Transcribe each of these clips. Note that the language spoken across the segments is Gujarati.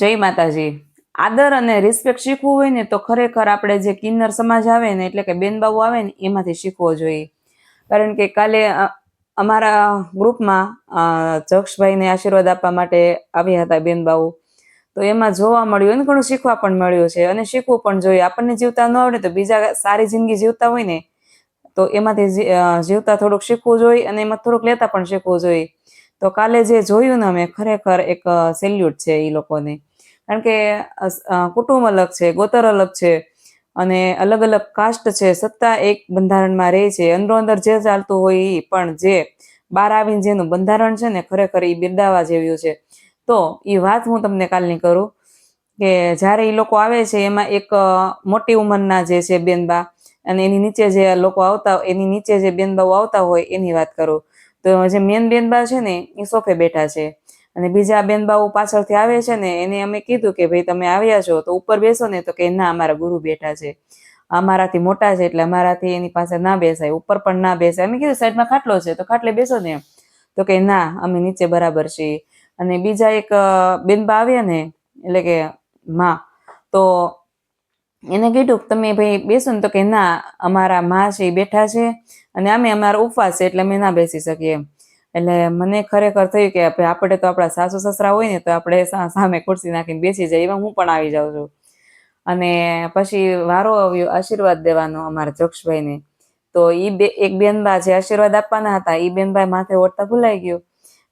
જય માતાજી। આદર અને રિસ્પેક્ટ શીખવું હોય ને તો ખરેખર આપણે જે કિન્નર સમાજ આવે ને એટલે કે બેનબાઉ આવે ને એમાંથી શીખવો જોઈએ। કારણ કે કાલે અમારા ગ્રુપમાં જક્ષભાઈને આશીર્વાદ આપવા માટે આવ્યા હતા બેનબાઉ, તો એમાં જોવા મળ્યું અને ઘણું શીખવા પણ મળ્યું છે અને શીખવું પણ જોઈએ। આપણને જીવતા ન આવડે તો બીજા સારી જિંદગી જીવતા હોય ને તો એમાંથી જીવતા થોડુંક શીખવું જોઈએ અને એમાં થોડુંક લેતા પણ શીખવું જોઈએ। તો કાલે જે જોયું ને અમે, ખરેખર એક સેલ્યુટ છે એ લોકોને। કારણ કે કુટુંબ અલગ છે, ગોત્ર અલગ છે અને અલગ અલગ કાસ્ટ છે, છતાં એક બંધારણમાં રહે છે। અંદરો અંદર જે ચાલતું હોય એ, પણ જે બહાર આવીને જેનું બંધારણ છે ને ખરેખર એ બિરદાવા જેવું છે। તો એ વાત હું તમને કાલની કરું કે જ્યારે એ લોકો આવે છે એમાં એક મોટી ઉંમરના જે છે બેનબા અને એની નીચે જે લોકો આવતા, એની નીચે જે બેનબાઓ આવતા હોય એની વાત કરું તો જે મેન બેનબા છે ને એ સોફે બેઠા છે અને બીજા બેનબાઓ પાછળથી આવે છે ને એને અમે કીધું કે ભાઈ તમે આવ્યા છો તો ઉપર બેસો ને, તો કે ના અમારા ગુરુ બેઠા છે, અમારાથી મોટા છે એટલે અમારાથી એની પાસે ના બેસાય, ઉપર પણ ના બેસાય। અમે કીધું સાઈડમાં ખાટલો છે તો ખાટલે બેસો ને એમ, તો કે ના અમે નીચે બરાબર છીએ। અને બીજા એક બેનબા આવ્યા ને એટલે કે માં, તો એને કીધું તમે ભાઈ બેસો ને, તો કે ના અમારા માં છે એ બેઠા છે અને અમે અમારા ઉપવાસ છે એટલે અમે ના બેસી શકીએ એમ। એટલે મને ખરેખર થયું કે આપણે તો આપણા સાસુ સસરા હોય ને તો આપણે સામે ખુરશી નાખીને બેસી જાય, એમાં હું પણ આવી જાઉં છું। અને પછી વારો આવ્યો આશીર્વાદ દેવાનો અમારા જક્ષભાઈને, તો એક બેનબા જે આશીર્વાદ આપવાના હતા એ બેનબા માથે ઓઢતા ભૂલાઈ ગયું,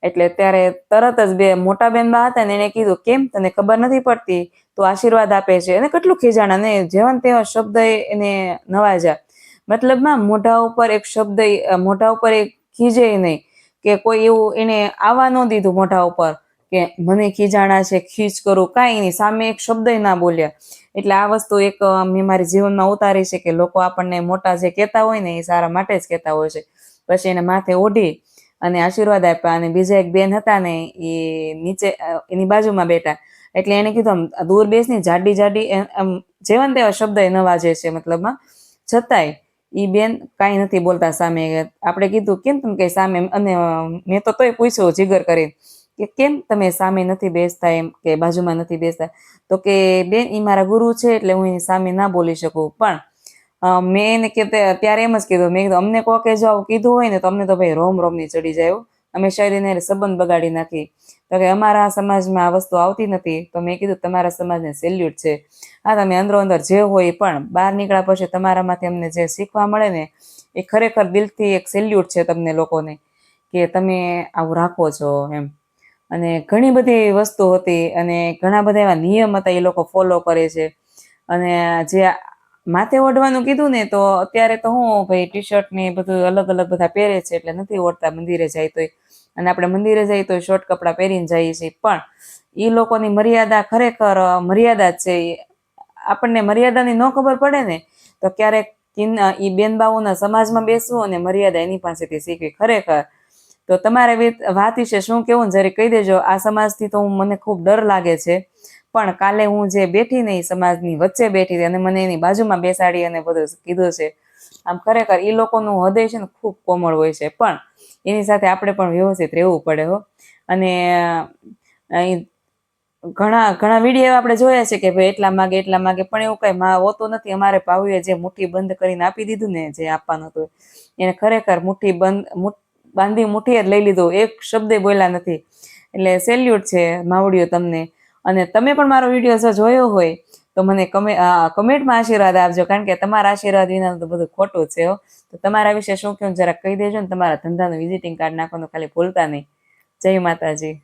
એટલે ત્યારે તરત જ બે મોટા બેનબા હતા ને એને કીધું કેમ તને ખબર નથી પડતી, તો આશીર્વાદ આપે છે। અને કેટલું ખીજાણા ને જેવા ને તેવા શબ્દ એને નવાજ્યા। મતલબમાં મોઢા ઉપર એક શબ્દ, મોઢા ઉપર એક ખીજે નહીં કે કોઈ એવું એને આવવા ન દીધું મોઢા ઉપર કે મને ખીજાણા છે, ખીજ કરું, કાંઈ નહીં, સામે એક શબ્દ ના બોલ્યા। એટલે આ વસ્તુ એક મેં મારી જીવનમાં ઉતારી છે કે લોકો આપણને મોટા જે કહેતા હોય ને એ સારા માટે જ કહેતા હોય છે। પછી એને માથે ઓઢી અને આશીર્વાદ આપ્યા અને બીજા એક બેન હતા ને એ નીચે એની બાજુમાં બેઠા, એટલે એને કીધું આમ દૂર બેસની, જાડી જાડી એમ જેવા ને તેવા શબ્દ એ નવાજે છે મતલબમાં, છતાંય ઈ બેન કાંઈ નથી બોલતા સામે। આપણે કીધું કેમ તમે કઈ સામે, અને મેં તો તોય પૂછ્યું જીગર કરીને કે કેમ તમે સામે નથી બેસતા એમ કે બાજુમાં નથી બેસતા, તો કે બેન એ મારા ગુરુ છે એટલે હું એની સામે ના બોલી શકું। પણ મેં એને ત્યારે એમ જ કીધું, મેં કીધું અમને કોકે જો આવું કીધું હોય ને તો અમને તો ભાઈ રોમ રોમની ચડી જાય, અમે શાયદ એને સંબંધ બગાડી નાખી। તો કે અમારા સમાજમાં આ વસ્તુ આવતી નથી। તો મેં કીધું તમારા સમાજને સેલ્યુટ છે, હા તમે અંદરો અંદર જે હોય પણ બહાર નીકળ્યા પછી તમારામાંથી અમને જે શીખવા મળે ને એ ખરેખર દિલથી એક સેલ્યુટ છે તમને લોકોને કે તમે આવું રાખો છો એમ। અને ઘણી બધી વસ્તુ હતી અને ઘણા બધા એવા નિયમ હતા એ લોકો ફોલો કરે છે। અને જે માથે ઓઢવાનું કીધું ને, તો અત્યારે તો હું ભાઈ ટી શર્ટ ને બધું અલગ અલગ બધા પહેરે છે એટલે નથી ઓઢતા મંદિરે જાય તોય, અને આપણે મંદિરે જઈએ તો શોર્ટ કપડાં પહેરીને જઈએ છીએ, પણ એ લોકોની મર્યાદા ખરેખર મર્યાદા જ છે। આપણને મર્યાદાની ન ખબર પડે ને તો ક્યારેક ઈ બેનબાઓના સમાજમાં બેસવું અને મર્યાદા એની પાસેથી શીખવી ખરેખર। તો તમારે વાત વિશે શું કેવું ને જરી કહી દેજો। આ સમાજથી તો મને ખૂબ ડર લાગે છે, પણ કાલે હું જે બેઠી ને એ સમાજની વચ્ચે બેઠી હતી અને મને એની બાજુમાં બેસાડી અને બધું કીધું છે। આમ ખરેખર એ લોકોનું હૃદય છે ને ખૂબ કોમળ હોય છે, પણ એની સાથે આપણે પણ વ્યવસ્થિત રહેવું પડે હો। અને ઘણા ઘણા વિડીયો આપણે જોયા છે કે ભાઈ એટલા માગે, પણ એવું કઈ હોતું નથી। અમારે ભાવીએ જે મુઠ્ઠી બંધ કરીને આપી દીધું ને જે આપવાનું હતું એને ખરેખર મુઠ્ઠી બાંધી મુઠ્ઠી જ લઈ લીધું, એક શબ્દ બોલ્યા નથી। એટલે સેલ્યુટ છે માવડીઓ તમને। અને તમે પણ મારો વિડીયો જો જોયો હોય તો મને કમેન્ટમાં આશીર્વાદ આપજો, કારણ કે તમારા આશીર્વાદ વિના તો બધું ખોટું છે હો। તો તમારા વિશે શું કહ્યું જરાક કહી દેજો ને, તમારા ધંધાનું વિઝિટિંગ કાર્ડ નાખવાનું ખાલી ભૂલતા નહીં। જય માતાજી।